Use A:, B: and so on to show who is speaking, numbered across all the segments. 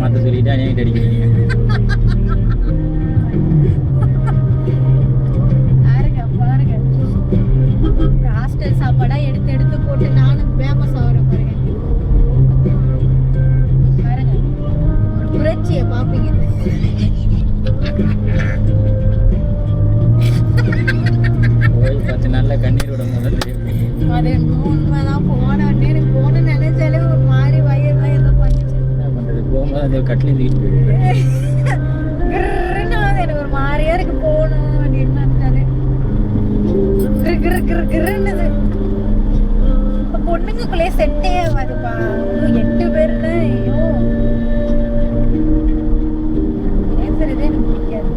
A: மாற்ற சொல்லிட்டு அநியாயம் அடிக்கிறீங்க.
B: பாருங்க ஹாஸ்டல் சாப்பாடா எடுத்து எடுத்து போட்டு நானும் ஃபேமஸ் ஆகிறேன் பாருங்க ஒரு புரட்சியை பார்ப்பீங்க.
A: போய் 10 நாள்ல கண்ணீர் விட முதல்ல
B: அது உண்மைதான். போன நினைச்சாலே ஒரு மாதிரி வயிறுலாம் ஏதோ பண்ணிச்சு.
A: என்ன பண்றது, போகும்போது அந்த கட்டில தூக்கிட்டு போயிடுது.
B: எனக்கு ஒரு மாதிரியா இருக்கு போகணும் அப்படின்னு நினைச்சாலே. பொண்ணுங்களுக்குள்ளே செட்டே ஆகாதுப்பா. 8 பேருன்னு ஐயோ பேசுறதே எனக்கு பிடிக்காது.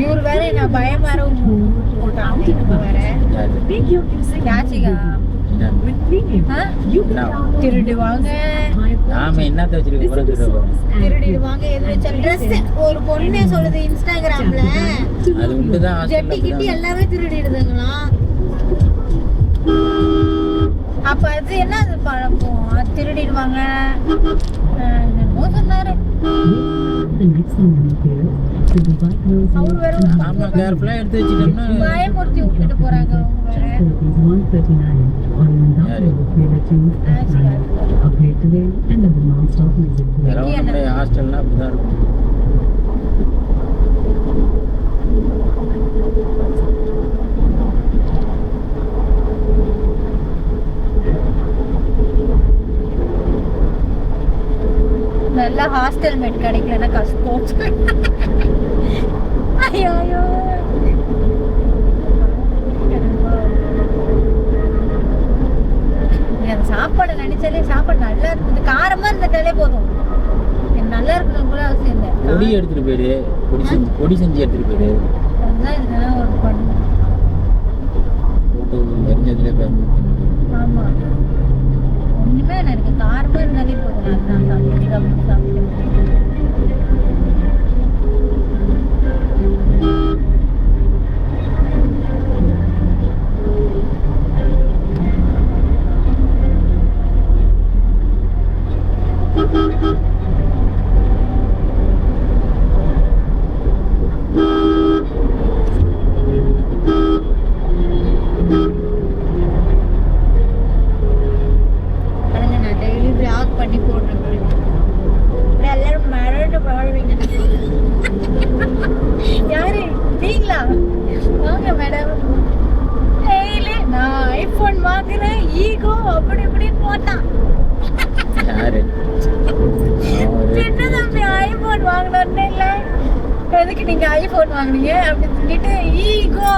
B: இவர் வேற என்ன பயமார வேற யாச்சிகா திருடுவாங்க.
A: நாம என்னத்த வச்சிருக்கோம்,
B: திருடிடுவாங்க. எது வச்சாலும் ட்ரெஸ் ஒரு பொண்ணே சொல்லுது இன்ஸ்டாகிராம்ல,
A: அது உண்டுதான்.
B: ஜட்டி கிட்டி எல்லாமே திருடிடுதுங்களாம். அப்ப அது என்ன அது பழக்கம், திருடிடுவாங்க சொன்னாரு. அவரு வேற
A: ஆமா கேர்ஃபுல்லா எடுத்து வச்சிட்டோம்னா
B: பயமுறுத்தி விட்டுட்டு போறாங்க.
A: ஹாஸ்டல்னா அப்படிதான் இருக்கும்.
B: நல்ல ஹாஸ்டல் மேட் கிடைக்கலன்னா கஷ்டம். ஐயோ ஐயோ அந்த சாப்பாடு நினைச்சாலே சாப்பாடு நல்லா இருக்குது. காரமா இருந்துட்டாலே போதும், நல்லா இருக்கணும் கூட அவசியம் இல்லை.
A: பொடி எடுத்துட்டு போயிடு, பொடி செஞ்சு எடுத்துட்டு போயிடு.
B: அதுதான் இதெல்லாம் ஒரு பண்ணு
A: போட்டு எரிஞ்சதுல பயன்படுத்தி.
B: ஆமா ஒண்ணுமே எனக்கு காரமா இருந்தாலே போதும். நான் சாப்பிட்டு பண்ணி போடுறேன். எல்லாரும் மறந்து வாழ்வீங்க. யாரு நீங்களா? வாங்க மேடம். நான் ஐபோன் வாங்குறேன் ஈகோ அப்படி இப்படி போட்டான். என்ன தம்பி ஐபோன் வாங்கணும்னு இல்ல, எதுக்கு நீங்க ஐபோன் வாங்குனீங்க அப்படின்னு சொல்லிட்டு ஈகோ